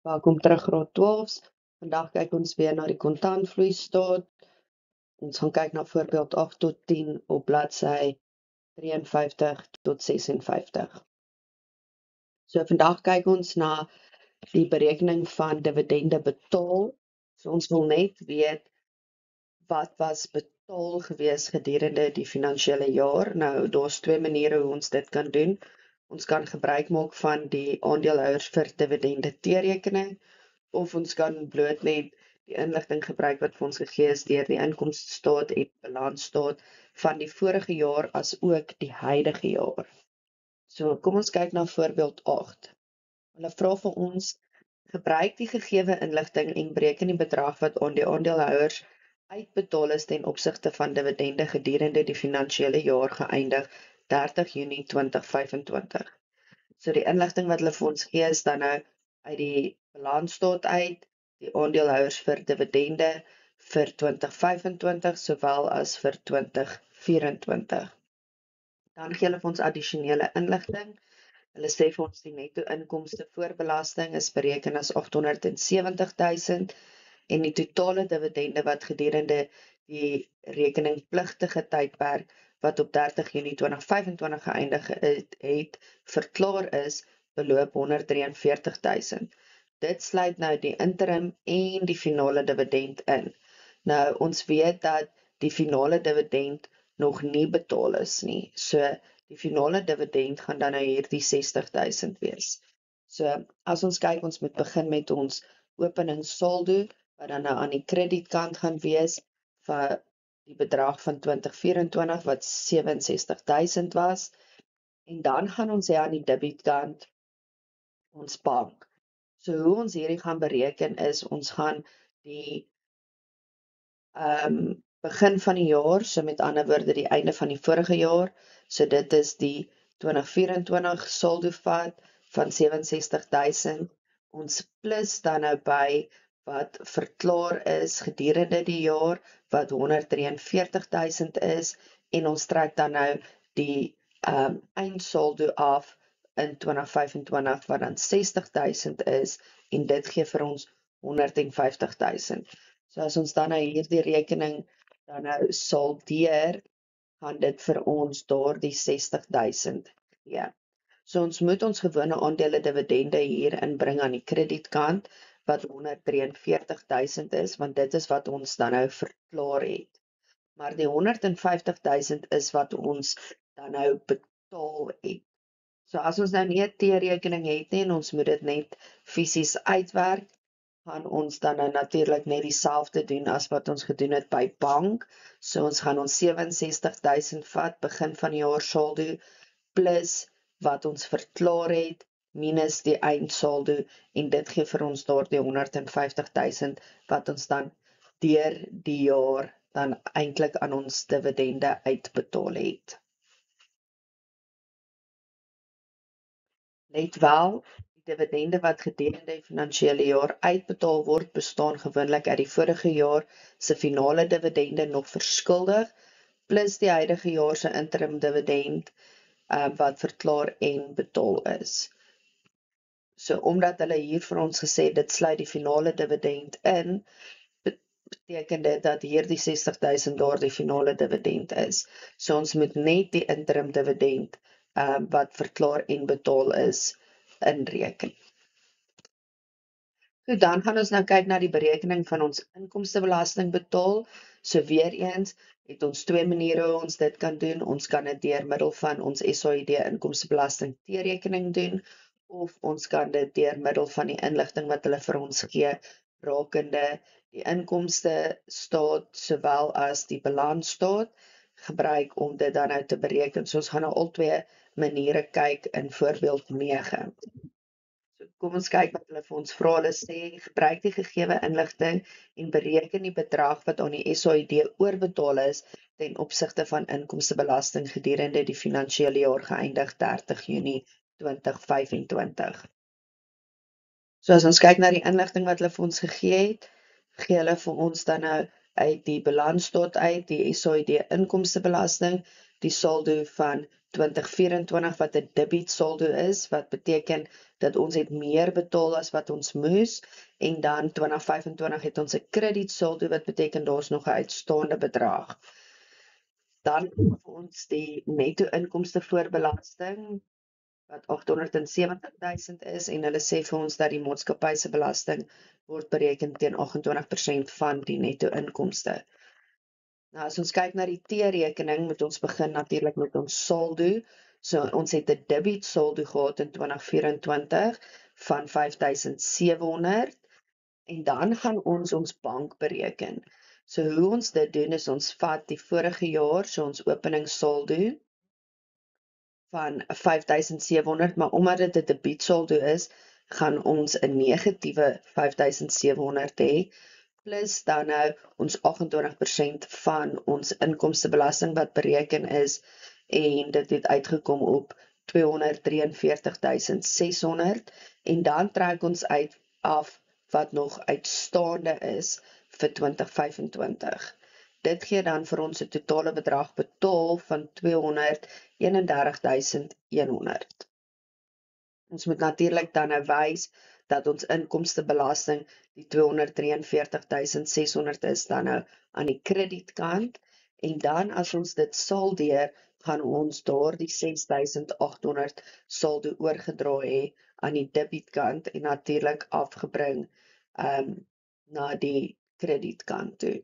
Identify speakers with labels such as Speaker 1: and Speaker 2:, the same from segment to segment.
Speaker 1: Welkom terug graad 12's. Vandag kyk ons weer na die kontantvloeistaat. Ons gaan kyk na voorbeeld 8 tot 10 op bladsy 53 tot 56. So vandag kyk ons na die berekening van dividende betaal. So ons wil net weet wat was betaal gewees gedurende die finansiële jaar. Nou, daar's twee maniere hoe ons dit kan doen. Ons kan gebruik maak van die aandeelhouers vir dividende T-rekening, of ons kan bloot net die inligting gebruik wat vir ons gegee is deur die inkomstestaat en balansstaat van die vorige jaar as ook die huidige jaar. So kom ons kyk na voorbeeld 8. Hulle vra vir ons, gebruik die gegewe inligting en bereken die bedrag wat aan die aandeelhouers uitbetaal is ten opsigte van dividende gedurende die finansiële jaar geëindig 30 Junie 2025. So die inligting wat hulle vir ons gee is dan nou uit die balansstaat uit, die aandeelhouers vir dividende vir 2025 sowel as vir 2024. Dan gee hulle vir ons addisionele inligting. Hulle sê vir ons die netto inkomste voor belasting is bereken as 870.000 en die totale dividende wat gedurende die rekeningpligtige tydperk wat op 30 Junie 2025 geëindig het, verklaar is, beloop 143.000. Dit sluit nou die interim en die finale dividend in. Nou, ons weet dat die finale dividend nog nie betaal is nie. So, die finale dividend gaan dan nou hier die 60.000 wees. So, as ons kyk, ons moet begin met ons openingssaldo, wat dan nou aan die kredietkant gaan wees, vir die bedrag van 2024, wat 67.000 was, en dan gaan ons hê aan die debietkant, ons bank. So, hoe ons hierdie gaan bereken is, ons gaan die begin van die jaar, so met ander woorde die einde van die vorige jaar, so dit is die 2024 saldo vat van 67.000, ons plus dan nou by wat verklaar is gedurende die jaar, wat 143.000 is, en ons trek dan nou die eindsaldo af in 2025, wat dan 60.000 is, en dit gee vir ons 150.000. So as ons dan nou hierdie rekening dan nou saldeer, gaan dit vir ons daar die 60.000 gee. So ons moet ons gewone aandele dividende hier inbring aan die kredietkant, wat 143.000 is, want dit is wat ons dan nou verklaar het. Maar die 150.000 is wat ons dan nou betaal het. So as ons nou nie 'n T-rekening het nie, en ons moet dit net fisies uitwerk, gaan ons dan nou natuurlik net dieselfde doen as wat ons gedoen het by bank. So ons gaan ons 67.000 vat, begin van die jaar saldo, plus wat ons verklaar het, minus die eindsaldo, en dit gee vir ons daar die 150.000, wat ons dan deur die jaar dan eintlik aan ons dividende uitbetaal het. Let wel, die dividende wat gedurende die finansiële jaar uitbetaal word, bestaan gewoonlik uit die vorige jaar se finale dividende nog verskuldig, plus die huidige jaar se interim dividend wat verklaar en betaal is. So omdat hulle hier vir ons gesê dit sluit die finale dividend in, beteken dit dat hier die 60.000 daar die finale dividend is. So ons moet net die interim dividend wat verklaar en betaal is, inreken. Goed, dan gaan ons nou kyk na die berekening van ons inkomstebelasting betaal. So weer eens, het ons twee maniere hoe ons dit kan doen. Ons kan dit deur middel van ons SAID inkomstebelasting T-rekening doen, of ons kan dit deur middel van die inligting wat hulle vir ons gee, rakende die inkomste staat sowel as die balansstaat, gebruik om dit dan nou te bereken. So ons gaan nou al twee maniere kyk in voorbeeld 9. So kom ons kyk wat hulle vir ons vra. Hulle sê, gebruik die gegewe inligting en bereken die bedrag wat aan die SAID oorbetaal is ten opsigte van inkomstebelasting gedurende die finansiële jaar geëindig 30 Junie 2025. So as ons kyk na die inligting wat hulle vir ons gegee het, gee hulle vir ons dan nou uit die balansstaat uit, die SAID inkomstebelasting, die saldo van 2024 wat 'n debiet saldo is, wat beteken dat ons het meer betaal as wat ons moes, en dan 2025 het ons 'n krediet saldo wat beteken daar's nog 'n uitstaande bedrag. Dan het ons die netto inkomste voor belasting wat 870 000 is, en hulle sê vir ons dat die maatskappy se belasting word bereken teen 28% van die netto inkomste. Nou as ons kyk na die T-rekening, moet ons begin natuurlik met ons saldo. So ons het 'n debiet saldo gehad in 2024 van 5700, en dan gaan ons bank bereken. So hoe ons dit doen is ons vat die vorige jaar, so ons openingssaldo van 5700, maar omdat dit 'n debietsaldo is, gaan ons 'n negatiewe 5700 hê, plus dan nou ons 28% van ons inkomstebelasting wat bereken is, en dit het uitgekom op 243 600, en dan trek ons af wat nog uitstaande is vir 2025. Dit gee dan vir ons 'n totale bedrag betaal van 231 100. Ons moet natuurlik dan nou wys dat ons inkomstebelasting die 243 600 is dan nou aan die kredietkant, en dan as ons dit saldeer, gaan ons daardie 6800 saldo oorgedra hê aan die debietkant en natuurlik afgebring na die kredietkant toe.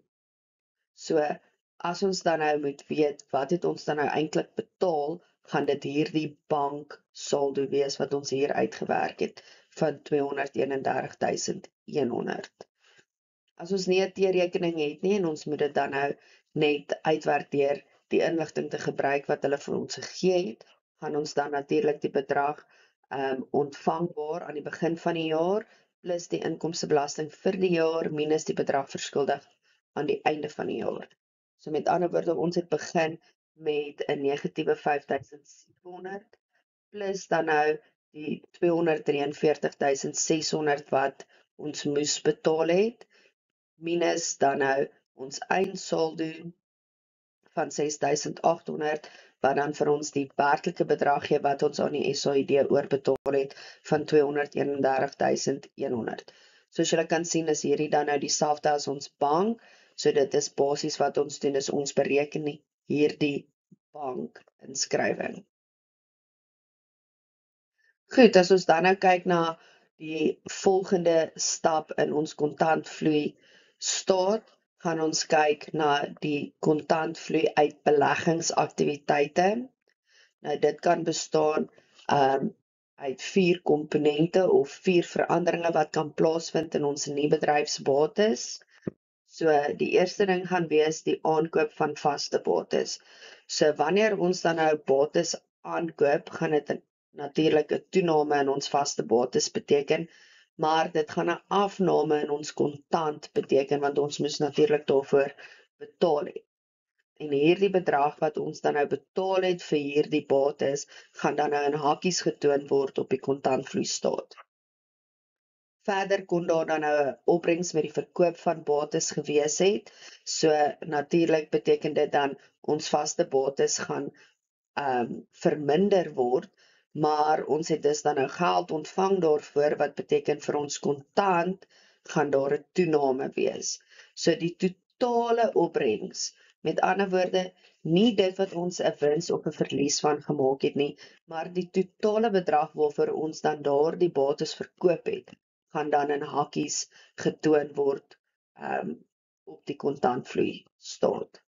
Speaker 1: So as ons dan nou moet weet wat het ons dan nou eintlik betaal, gaan dit hierdie bank saldo wees wat ons hier uitgewerk het van 231 100. As ons nie 'n T-rekening het nie en ons moet dit dan nou net uitwerk deur die inligting te gebruik wat hulle vir ons gegee het, gaan ons dan natuurlik die bedrag ontvangbaar aan die begin van die jaar plus die inkomstebelasting vir die jaar minus die bedrag verskuldig aan die einde van die jaar. So met ander woorde, ons het begin met 'n negatiewe 5700 plus dan nou die 243 600 wat ons moes betaal het, minus dan nou ons eindsaldo van 6800 wat dan vir ons die werklike bedrag gee wat ons aan die SAID oorbetaal het van 231 100. Soos julle kan sien is hierdie dan nou dieselfde as ons bank, so dit is basies wat ons doen, is ons bereken hierdie bankinskrywing. Goed, as ons dan nou kyk na die volgende stap in ons kontantvloei staat, gaan ons kyk na die kontantvloei uit beleggingsaktiwiteite. Nou dit kan bestaan uit 4 komponente of 4 veranderinge wat kan plaasvind in ons nuwe bedryfsbates. So die eerste ding gaan wees die aankoop van vaste bates. So wanneer ons dan nou bates aankoop, gaan dit natuurlik 'n toename in ons vaste bates beteken, maar dit gaan 'n afname in ons kontant beteken, want ons moes natuurlik daarvoor betaal het. En hierdie bedrag wat ons dan nou betaal het vir hierdie bates, gaan dan nou in hakies getoon word op die kontantvloeistaat. Verder kon daar dan nou 'n opbrengs met die verkoop van bates gewees het. So natuurlik beteken dit dan ons vaste bates gaan verminder word, maar ons het dus dan nou geld ontvang daarvoor, wat beteken vir ons kontant gaan daar 'n toename wees. So die totale opbrengs, met ander woorde, nie dit wat ons 'n wins of 'n verlies van gemaak het nie, maar die totale bedrag waarvoor ons dan daardie bates verkoop het, gaan dan in hakies getoon word op die kontantvloei staat.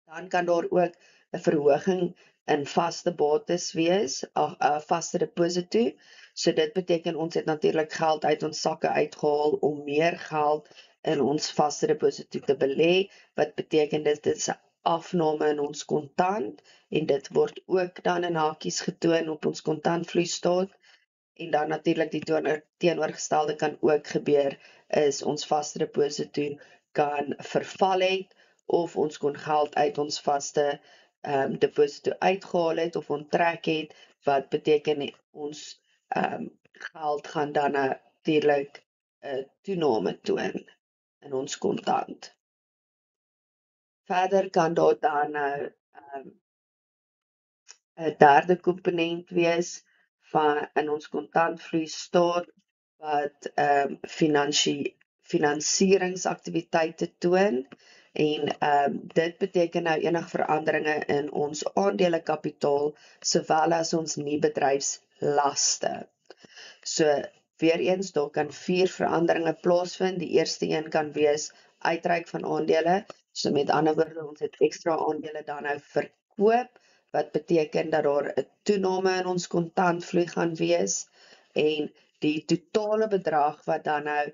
Speaker 1: Dan kan daar ook 'n verhoging in vaste bates wees, 'n vaste deposito. So dit beteken ons het natuurlik geld uit ons sakke uitgehaal om meer geld in ons vaste deposito te belê, wat beteken dit is 'n afname in ons kontant, en dit word ook dan in hakies getoon op ons kontantvloei staat. En dan natuurlik die teenoorgestelde kan ook gebeur, is ons vaste deposito kan verval het, of ons kon geld uit ons vaste deposito uitgehaal het of onttrek het, wat beteken ons geld gaan dan natuurlik 'n toename toon in ons kontant. Verder kan daar dan 'n derde komponent wees in ons kontantvloeistaat wat finansieringsaktiwiteite toon en dit beteken nou enige veranderinge in ons aandelekapitaal sowel as ons nie bedryfslaste. So weer eens, daar kan 4 veranderinge plaasvind. Die eerste een kan wees uitreik van aandele. So met ander woorde, ons het ekstra aandele dan nou verkoop, wat beteken dat daar 'n toename in ons kontantvloei gaan wees en die totale bedrag wat dan nou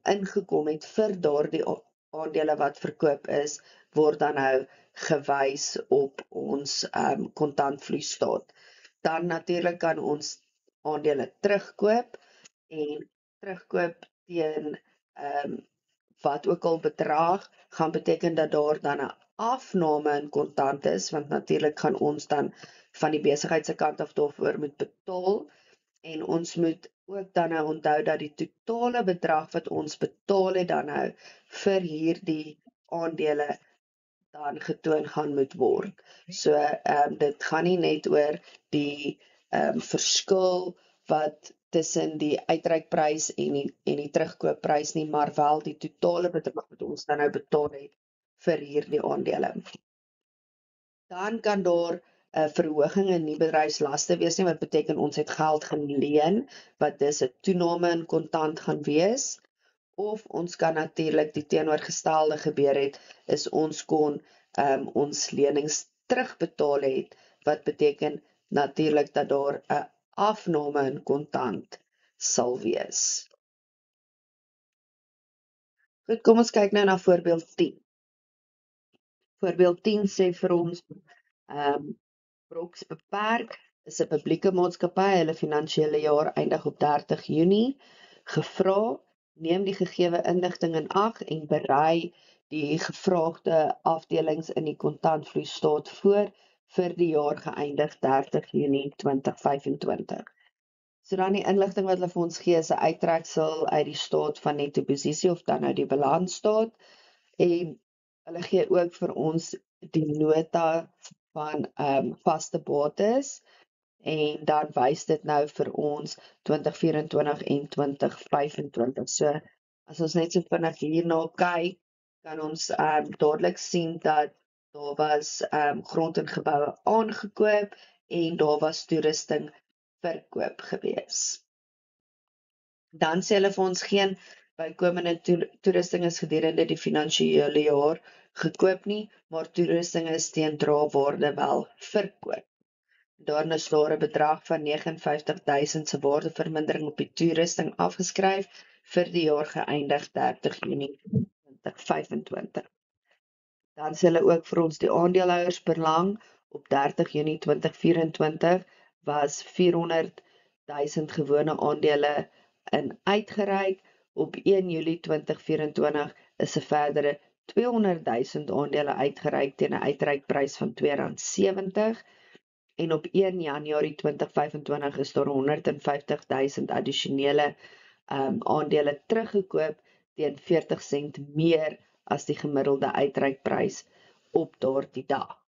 Speaker 1: ingekom het vir daardie aandele wat verkoop is, word dan nou gewys op ons kontantvloeistaat. Dan natuurlik kan ons aandele terugkoop en terugkoop teen wat ook al bedrag gaan beteken dat daar dan 'n afname in kontant is, want natuurlik gaan ons dan van die besigheid se kant af daarvoor moet betaal en ons moet ook dan nou onthou dat die totale bedrag wat ons betaal het dan nou vir hierdie aandele dan getoon gaan moet word. So dit gaan nie net oor die verskil wat tussen die uitreikprys en die terugkoopprys nie, maar wel die totale bedrag wat ons dan nou betaal het vir hierdie aandele. Dan kan daar 'n verhoging in nie bedryfslaste wees nie, wat beteken ons het geld geleen, wat dus 'n toename in kontant gaan wees. Of ons kan natuurlik die teenoorgestelde gebeur het, is ons kon ons lenings terugbetaal het, wat beteken natuurlik dat daar 'n afname in kontant sal wees. Goed, kom ons kyk nou na voorbeeld 10. Voorbeeld 10 sê vir ons, Broks Beperk is 'n publieke maatskappy, hulle finansiële jaar eindig op 30 Junie, gevra, neem die gegewe inligting in ag en berei die gevraagde afdelings in die kontantvloeistaat voor vir die jaar geëindig 30 Junie 2025. So dan die inligting wat hulle vir ons gee is 'n uittreksel uit die staat van netto posisie of dan nou die balansstaat en hulle gee ook vir ons die nota van vaste bates en dan wys dit nou vir ons 2024 en 2025. So as ons net so vinnig hierna kyk, kan ons dadelik sien dat daar was grond en geboue aangekoop en daar was toerusting verkoop gewees. Dan sê hulle vir ons geen bykomende toerusting is gedurende die finansiële jaar gekoop nie, maar toerusting is teen draewaarde wel verkoop. Daarna is daar 'n bedrag van 59.000 se waardevermindering op die toerusting afgeskryf vir die jaar geëindig 30 Junie 2025. Dan sê hulle ook vir ons die aandeelhouersbelang op 30 Junie 2024 was 400.000 gewone aandele uitgereik. Op 1 Julie 2024 is 'n verdere 200.000 aandele uitgereik teen 'n uitreikprys van R2.70 en op 1 Januarie 2025 is daar 150.000 addisionele aandele teruggekoop teen 40 sent meer as die gemiddelde uitreikprys op daardie dag.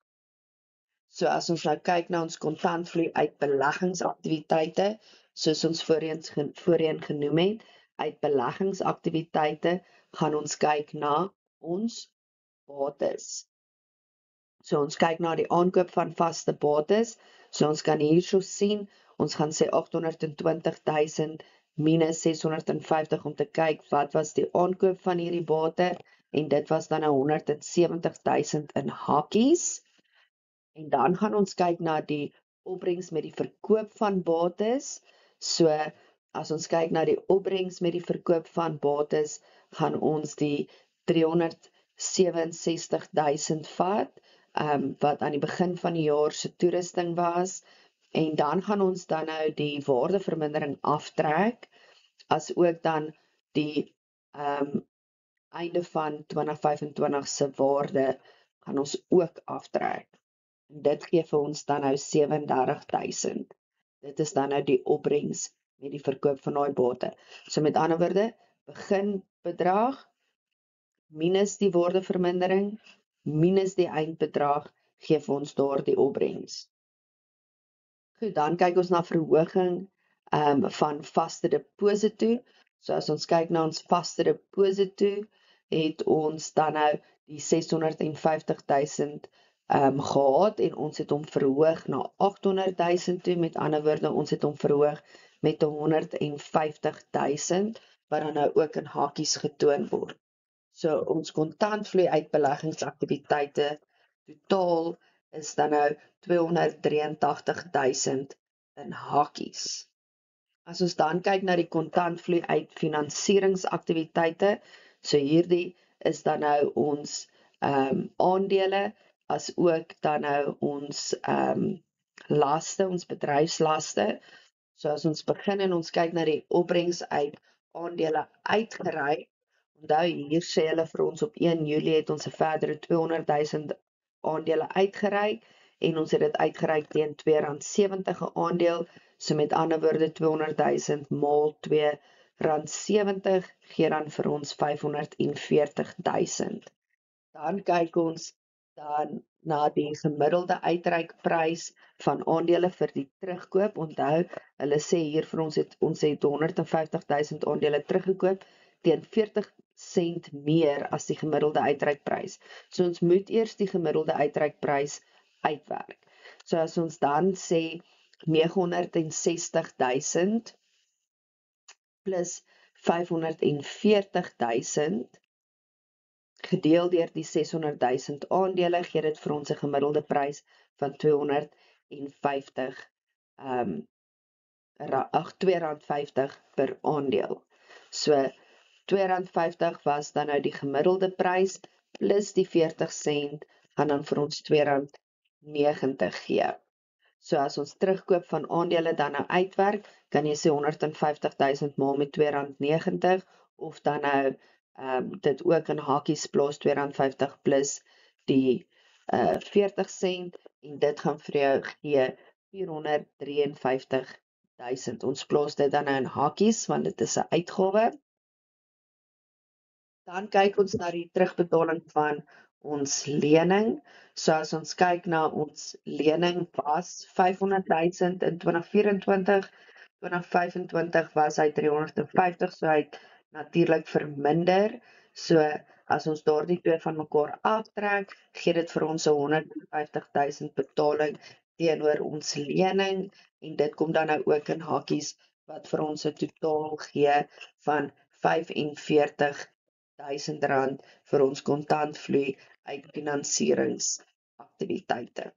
Speaker 1: So as ons nou kyk na ons kontantvloei uit beleggingsaktiwiteite, soos ons voorheen genoem het, uit beleggingsaktiwiteite gaan ons kyk na ons bates. So ons kyk na die aankoop van vaste bates. So ons kan hierso sien, ons gaan sê 820.000 minus 650 om te kyk wat was die aankoop van hierdie bate en dit was dan 170.000 in hakies. En dan gaan ons kyk na die opbrengs met die verkoop van bates. So as ons kyk na die opbrengs met die verkoop van bates, gaan ons die 367.000 vat, wat aan die begin van die jaar se toerusting was, en dan gaan ons dan nou die waardevermindering aftrek, as ook dan die einde van 2025 se waarde gaan ons ook aftrek. En dit gee vir ons dan nou 37.000. Dit is dan nou die opbrengs met die verkoop van daai bate. So met ander woorde, beginbedrag minus die waardevermindering minus die eindbedrag gee vir ons daardie opbrengs. Goed, dan kyk ons na verhoging van vaste deposito. So as ons kyk na ons vaste deposito, het ons dan nou die 650.000 gehad en ons het hom verhoog na 800.000 toe. Met ander woorde, ons het hom verhoog met 150.000 wat dan nou ook in hakies getoon word. So ons kontantvloei uit beleggingsaktiwiteite totaal is dan nou 283.000 in hakies. As ons dan kyk na die kontantvloei uit finansieringsaktiwiteite, so hierdie is dan nou ons aandele, as ook dan nou ons laste, ons bedryfslaste. So as ons begin en ons kyk na die opbrengs uit aandele uitgereik, onthou hier sê hulle vir ons op 1 Julie het ons 'n verdere 200.000 aandele uitgereik en ons het dit uitgereik teen R2.70 'n aandeel. So met ander woorde 200.000 maal R2.70 gee dan vir ons 540.000. Dan kyk ons dan na die gemiddelde uitreikprys van aandele vir die terugkoop. Onthou, hulle sê hier vir ons het 150.000 aandele teruggekoop teen 40 sent meer as die gemiddelde uitreikprys. So ons moet eers die gemiddelde uitreikprys uitwerk. So as ons dan sê 960.000 plus 540.000 gedeel deur die 600.000 aandele, gee dit vir ons 'n gemiddelde prys van R2.50 per aandeel. So R2.50 was dan nou die gemiddelde prys, plus die 40 sent gaan dan vir ons R2.90 gee. So as ons terugkoop van aandele dan nou uitwerk, kan jy sê 150.000 maal met R2.90 of dan nou dit ook in hakies plaas R2.50 plus die 40 sent en dit gaan vir jou gee 453.000. Ons plaas dit dan nou in hakies want dit is 'n uitgawe. Dan kyk ons na die terugbetaling van ons lening. So as ons kyk na ons lening was 500.000 in 2024, 2025 was hy 350, so hy het natuurlik verminder. So as ons daardie twee van mekaar aftrek, gee dit vir ons 150.000 betaling teenoor ons lening en dit kom dan nou ook in hakies wat vir ons 'n totaal gee van R45.000 vir ons kontantvloei uit finansieringsaktiwiteite.